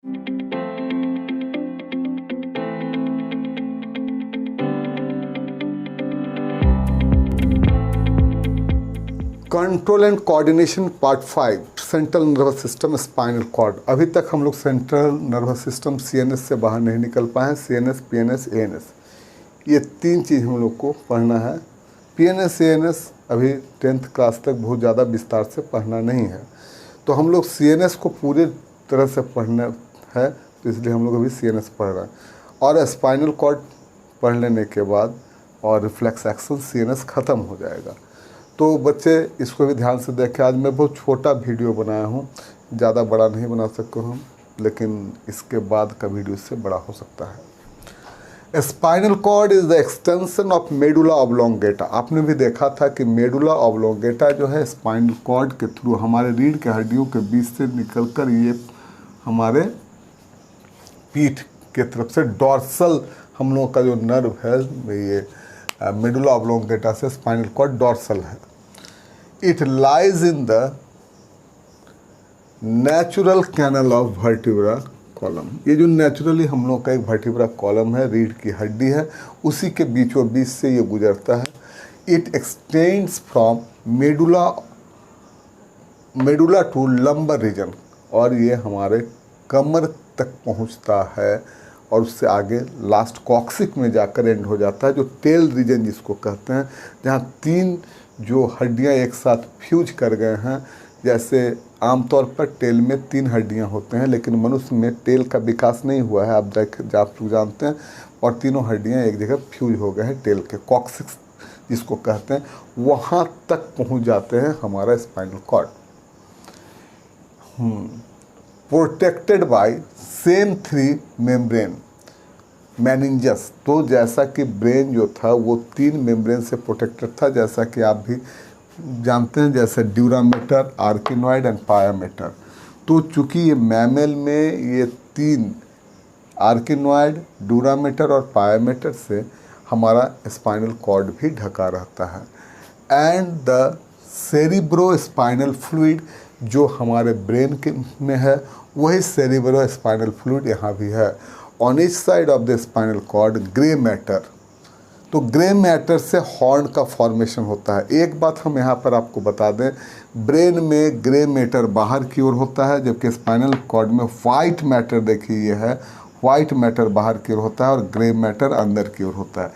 Control and coordination part 5, central nervous system, spinal cord. अभी तक हम लोग सेंट्रल नर्वस सिस्टम सीएनएस से बाहर नहीं निकल पाए हैं। सीएनएस, पीएनएस, एएनएस, ये तीन चीज़ हम लोग को पढ़ना है। पीएनएस, एएनएस अभी 10th क्लास तक बहुत ज़्यादा विस्तार से पढ़ना नहीं है, तो हम लोग सीएनएस को पूरी तरह से पढ़ना है, तो इसलिए हम लोग अभी सीएनएस पढ़ रहे हैं। और स्पाइनल कॉर्ड पढ़ लेने के बाद और रिफ्लेक्स एक्शन सीएनएस ख़त्म हो जाएगा। तो बच्चे इसको भी ध्यान से देखें। आज मैं बहुत छोटा वीडियो बनाया हूँ, ज़्यादा बड़ा नहीं बना सकता हूँ, लेकिन इसके बाद का वीडियो इससे बड़ा हो सकता है। Spinal cord is the extension of medulla oblongata. आपने भी देखा था कि मेडुला ऑब्लोंगेटा जो है स्पाइनल कॉर्ड के थ्रू हमारे रीढ़ के हड्डियों के बीच से निकलकर ये हमारे पीठ के तरफ से डॉर्सल हम लोगों का जो नर्व है, ये मेडुला ऑब्लोंगेटा से स्पाइनल कॉर्ड डॉर्सल है। It lies in the natural canal of vertebra column. ये जो नेचुरली हम लोग का एक वर्टिब्रा कॉलम है, रीढ़ की हड्डी है, उसी के बीचों बीच से ये गुजरता है। It extends from medulla to lumbar region, और ये हमारे कमर तक पहुंचता है और उससे आगे लास्ट कॉक्सिक में जाकर एंड हो जाता है, जो टेल रीजन जिसको कहते हैं, जहाँ तीन जो हड्डियाँ एक साथ फ्यूज कर गए हैं। जैसे आमतौर पर टेल में 3 हड्डियाँ होते हैं, लेकिन मनुष्य में टेल का विकास नहीं हुआ है, आप जानते हैं, और तीनों हड्डियाँ एक जगह फ्यूज हो गए हैं टेल के, कॉक्सिक्स जिसको कहते हैं, वहाँ तक पहुँच जाते हैं हमारा spinal cord. Protected by same 3 membrane meninges. तो जैसा कि ब्रेन जो था वो 3 मेम्ब्रेन से प्रोटेक्टेड था, जैसा कि आप भी जानते हैं, जैसे ड्यूरामेटर, आर्किनॉइड एंड पायामेटर। तो चूंकि ये मैमल में ये 3 आर्किनॉइड, ड्यूरामेटर और पायामेटर से हमारा स्पाइनल कॉर्ड भी ढका रहता है। And the cerebro spinal fluid जो हमारे ब्रेन के में है, वही सेरिब्रो स्पाइनल फ्लूइड यहाँ भी है। On each side of the spinal cord grey matter. तो ग्रे मैटर से हॉर्न का फॉर्मेशन होता है। एक बात हम यहाँ पर आपको बता दें, ब्रेन में ग्रे मैटर बाहर की ओर होता है, जबकि स्पाइनल कॉर्ड में वाइट मैटर, देखिए ये है, वाइट मैटर बाहर की ओर होता है और ग्रे मैटर अंदर की ओर होता है।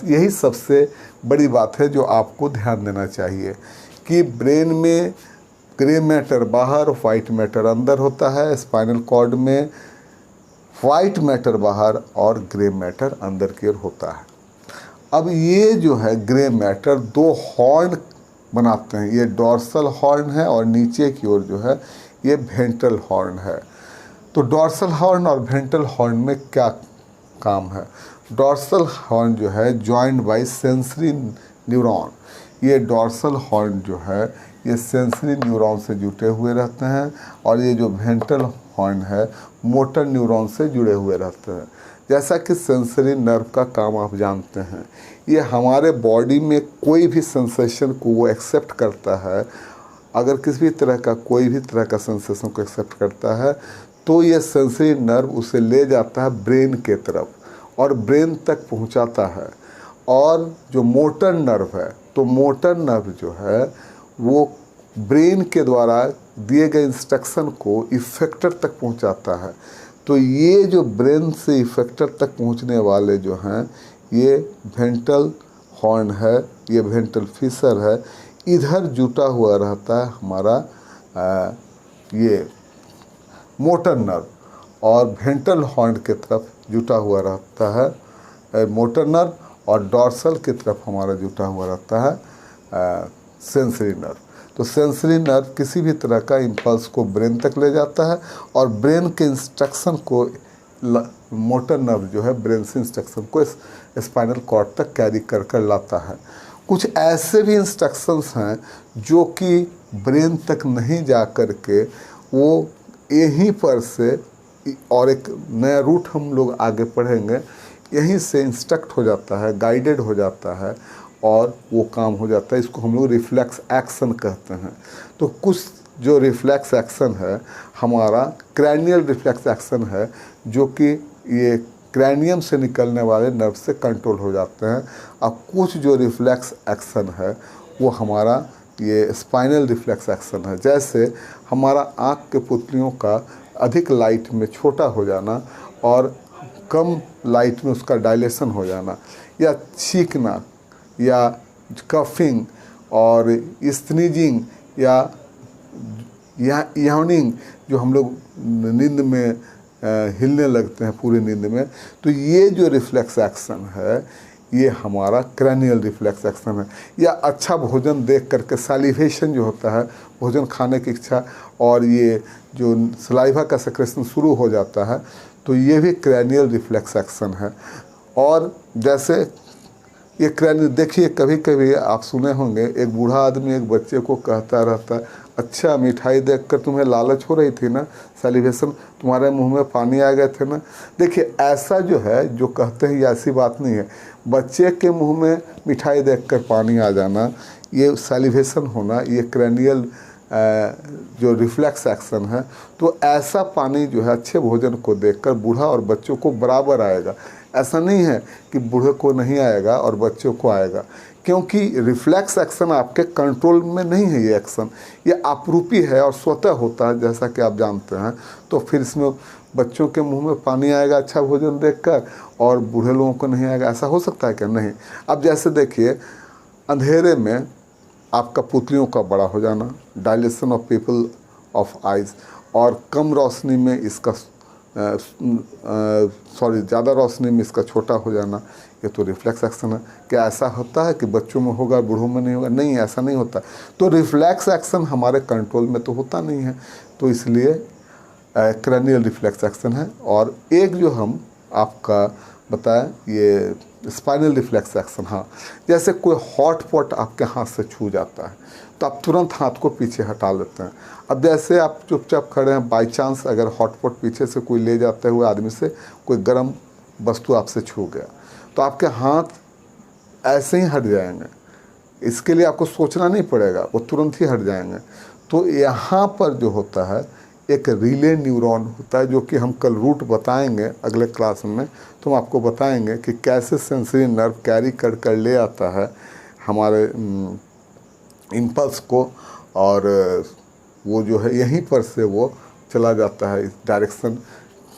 यही सबसे बड़ी बात है जो आपको ध्यान देना चाहिए कि ब्रेन में ग्रे मैटर बाहर, वाइट मैटर अंदर होता है। स्पाइनल कॉर्ड में वाइट मैटर बाहर और ग्रे मैटर अंदर की ओर होता है। अब ये जो है ग्रे मैटर 2 हॉर्न बनाते हैं। ये डॉर्सल हॉर्न है और नीचे की ओर जो है ये वेंट्रल हॉर्न है। तो डॉर्सल हॉर्न और वेंट्रल हॉर्न में क्या काम है? डॉर्सल हॉर्न जो है जॉइंड बाय सेंसरी न्यूरॉन। ये डॉर्सल हॉर्न जो है ये सेंसरी न्यूरॉन से जुटे हुए रहते हैं, और ये जो वेंट्रल हॉर्न है मोटर न्यूरॉन से जुड़े हुए रहते हैं। जैसा कि सेंसरी नर्व का काम आप जानते हैं, ये हमारे बॉडी में कोई भी सेंसेशन को वो एक्सेप्ट करता है। अगर किसी भी तरह का कोई भी तरह का सेंसेशन को एक्सेप्ट करता है तो ये सेंसरी नर्व उसे ले जाता है ब्रेन के तरफ और ब्रेन तक पहुंचाता है। और जो मोटर नर्व है, तो मोटर नर्व जो है वो ब्रेन के द्वारा दिए गए इंस्ट्रक्शन को इफेक्टर तक पहुंचाता है। तो ये जो ब्रेन से इफेक्टर तक पहुंचने वाले जो हैं, ये वेंट्रल हॉर्न है, ये वेंट्रल फिशर है, इधर जुटा हुआ रहता है हमारा ये मोटर नर्व, और वेंट्रल हॉर्न की तरफ जुटा हुआ रहता है मोटर नर्व, और डॉर्सल की तरफ हमारा जुटा हुआ रहता है सेंसरी नर्व। तो सेंसरी नर्व किसी भी तरह का इम्पल्स को ब्रेन तक ले जाता है, और ब्रेन के इंस्ट्रक्शन को मोटर नर्व जो है ब्रेन से इंस्ट्रक्शन को स्पाइनल कॉर्ड तक कैरी कर कर लाता है। कुछ ऐसे भी इंस्ट्रक्शंस हैं जो कि ब्रेन तक नहीं जा कर के वो यहीं पर से, और एक नया रूट हम लोग आगे पढ़ेंगे, यहीं से इंस्ट्रक्ट हो जाता है, गाइडेड हो जाता है और वो काम हो जाता है। इसको हम लोग रिफ्लेक्स एक्शन कहते हैं। तो कुछ जो रिफ्लेक्स एक्शन है हमारा क्रैनियल रिफ्लेक्स एक्शन है, जो कि ये क्रैनियम से निकलने वाले नर्व से कंट्रोल हो जाते हैं। अब कुछ जो रिफ्लेक्स एक्शन है वो हमारा ये स्पाइनल रिफ्लेक्स एक्शन है, जैसे हमारा आँख के पुतलियों का अधिक लाइट में छोटा हो जाना और कम लाइट में उसका डायलेशन हो जाना, या छींकना, या कफिंग और स्नीजिंग, या यार्निंग, जो हम लोग नींद में हिलने लगते हैं पूरी नींद में, तो ये जो रिफ्लेक्स एक्शन है ये हमारा क्रैनियल रिफ्लेक्स एक्शन है। या अच्छा भोजन देख करके सैलिवेशन जो होता है, भोजन खाने की इच्छा, और ये जो सलाइवा का सेक्रेशन शुरू हो जाता है, तो ये भी क्रैनियल रिफ्लेक्स एक्शन है। और जैसे ये क्रैनियल, देखिए कभी कभी आप सुने होंगे एक बूढ़ा आदमी एक बच्चे को कहता रहता है, अच्छा मिठाई देखकर तुम्हें लालच हो रही थी ना, सैलिवेशन, तुम्हारे मुंह में पानी आ गए थे ना। देखिए ऐसा जो है जो कहते हैं ये ऐसी बात नहीं है। बच्चे के मुंह में मिठाई देखकर पानी आ जाना, ये सैलिवेशन होना, ये क्रैनियल जो रिफ्लेक्स एक्शन है। तो ऐसा पानी जो है अच्छे भोजन को देखकर बूढ़ा और बच्चों को बराबर आएगा। ऐसा नहीं है कि बूढ़े को नहीं आएगा और बच्चों को आएगा, क्योंकि रिफ्लेक्स एक्शन आपके कंट्रोल में नहीं है। ये एक्शन ये आपरूपी है और स्वतः होता है, जैसा कि आप जानते हैं। तो फिर इसमें बच्चों के मुंह में पानी आएगा अच्छा भोजन देखकर और बूढ़े लोगों को नहीं आएगा, ऐसा हो सकता है क्या? नहीं। अब जैसे देखिए अंधेरे में आपका पुतलियों का बड़ा हो जाना, dilation of people of eyes, और कम रोशनी में इसका ज़्यादा रोशनी में इसका छोटा हो जाना, ये तो रिफ्लेक्स एक्शन है। क्या ऐसा होता है कि बच्चों में होगा बूढ़ों में नहीं होगा? नहीं, ऐसा नहीं होता। तो रिफ्लेक्स एक्शन हमारे कंट्रोल में तो होता नहीं है, तो इसलिए क्रैनियल रिफ्लेक्स एक्शन है। और एक जो हम आपका बताएं ये स्पाइनल रिफ्लेक्स एक्शन, हाँ, जैसे कोई हॉट पॉट आपके हाथ से छू जाता है तो आप तुरंत हाथ को पीछे हटा लेते हैं। अब जैसे आप चुपचाप खड़े हैं, बाई चांस अगर हॉट पॉट पीछे से कोई ले जाते हुए आदमी से कोई गर्म वस्तु आपसे छू गया तो आपके हाथ ऐसे ही हट जाएंगे, इसके लिए आपको सोचना नहीं पड़ेगा, वो तुरंत ही हट जाएंगे। तो यहाँ पर जो होता है एक रिले न्यूरॉन होता है, जो कि हम कल रूट बताएंगे अगले क्लास में, तो हम आपको बताएंगे कि कैसे सेंसरी नर्व कैरी कर ले आता है हमारे इम्पल्स को, और वो जो है यहीं पर से वो चला जाता है इस डायरेक्शन,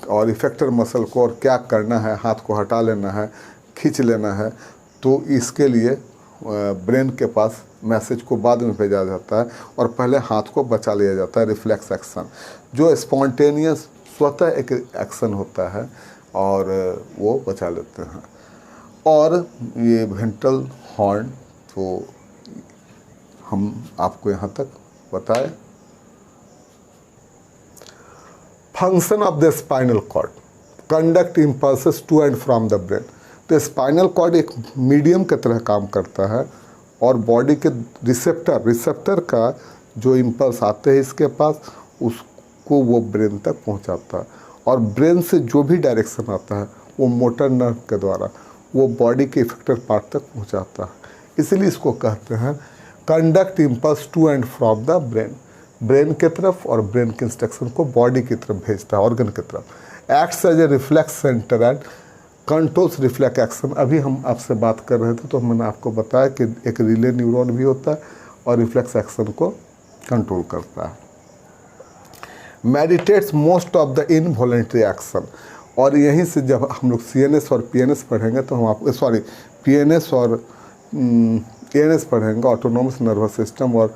और इफेक्टर मसल को और क्या करना है, हाथ को हटा लेना है, खींच लेना है, तो इसके लिए ब्रेन के पास मैसेज को बाद में भेजा जाता है और पहले हाथ को बचा लिया जाता है। रिफ्लेक्स एक्शन जो स्पॉन्टेनियस स्वतः एक एक्शन होता है और वो बचा लेते हैं। और ये वेंट्रल हॉर्न, तो हम आपको यहाँ तक बताए। Function of the spinal cord, conduct impulses to and from the brain. तो स्पाइनल कॉर्ड एक मीडियम की तरह काम करता है और बॉडी के रिसेप्टर का जो इम्पल्स आते हैं इसके पास, उसको वो ब्रेन तक पहुंचाता है, और ब्रेन से जो भी डायरेक्शन आता है वो मोटर नर्व के द्वारा वो बॉडी के इफेक्टर पार्ट तक पहुंचाता है। इसलिए इसको कहते हैं conduct impulse to and from the brain, brain के तरफ और ब्रेन के इंस्ट्रक्शन को बॉडी की तरफ भेजता है, ऑर्गन की तरफ। Acts as a reflex centre and controls reflex action. अभी हम आपसे बात कर रहे थे तो मैंने आपको बताया कि एक रिले न्यूरॉन भी होता है और रिफ्लेक्स एक्शन को कंट्रोल करता है। Meditates most of the involuntary action, और यहीं से जब हम लोग CNS और PNS पढ़ेंगे तो हम आपको PNS और ANS पढ़ेंगे, ऑटोनोमस नर्वस सिस्टम और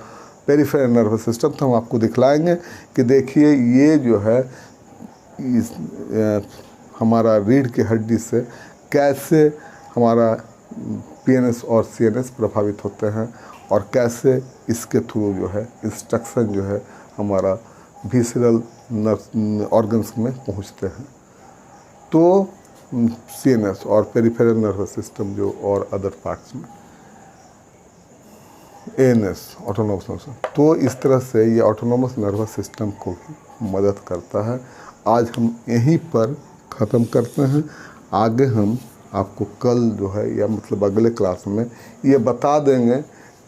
पेरिफेरल नर्वस सिस्टम, तो हम आपको दिखलाएंगे कि देखिए ये जो है हमारा रीढ़ की हड्डी से कैसे हमारा PNS और CNS प्रभावित होते हैं और कैसे इसके थ्रू जो है इंस्ट्रक्शन जो है हमारा विसरल नर्व ऑर्गन्स में पहुंचते हैं। तो CNS और पेरिफेरल नर्वस सिस्टम जो और अदर पार्ट्स में ANS ऑटोनोमस नर्वस, तो इस तरह से ये ऑटोनोमस नर्वस सिस्टम को भी मदद करता है। आज हम यहीं पर ख़त्म करते हैं। आगे हम आपको कल जो है या मतलब अगले क्लास में ये बता देंगे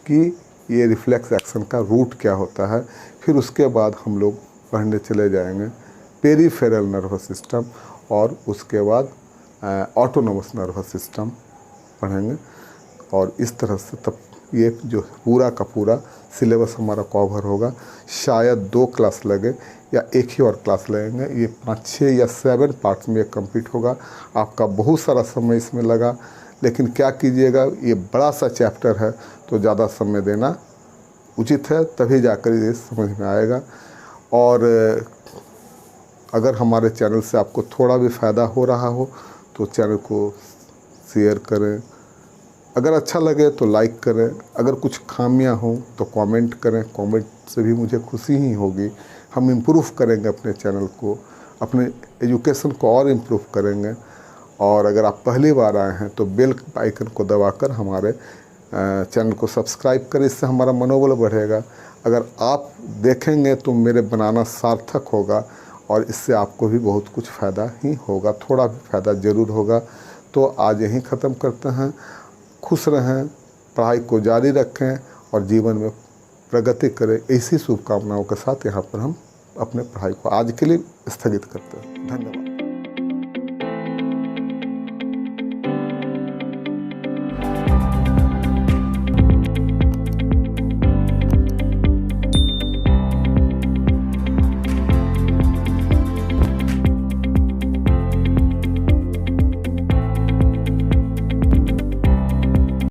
कि ये रिफ्लेक्स एक्शन का रूट क्या होता है। फिर उसके बाद हम लोग पढ़ने चले जाएंगे पेरीफेरल नर्वस सिस्टम और उसके बाद ऑटोनोमस नर्वस सिस्टम पढ़ेंगे। और इस तरह से तब ये जो पूरा का पूरा सिलेबस हमारा कवर होगा। शायद 2 क्लास लगे या एक ही और क्लास लगेंगे। ये 5, 6 या 7 पार्ट्स में कंप्लीट होगा। आपका बहुत सारा समय इसमें लगा, लेकिन क्या कीजिएगा, ये बड़ा सा चैप्टर है तो ज़्यादा समय देना उचित है, तभी जाकर ये समझ में आएगा। और अगर हमारे चैनल से आपको थोड़ा भी फ़ायदा हो रहा हो तो चैनल को शेयर करें, अगर अच्छा लगे तो लाइक करें, अगर कुछ खामियां हों तो कमेंट करें। कमेंट से भी मुझे खुशी ही होगी। हम इम्प्रूव करेंगे अपने चैनल को, अपने एजुकेशन को और इम्प्रूव करेंगे। और अगर आप पहली बार आए हैं तो बेल आइकन को दबाकर हमारे चैनल को सब्सक्राइब करें, इससे हमारा मनोबल बढ़ेगा। अगर आप देखेंगे तो मेरे बनाना सार्थक होगा और इससे आपको भी बहुत कुछ फ़ायदा ही होगा, थोड़ा भी फ़ायदा ज़रूर होगा। तो आज यहीं ख़त्म करते हैं। खुश रहें, पढ़ाई को जारी रखें और जीवन में प्रगति करें। इसी शुभकामनाओं के साथ यहाँ पर हम अपने पढ़ाई को आज के लिए स्थगित करते हैं। धन्यवाद।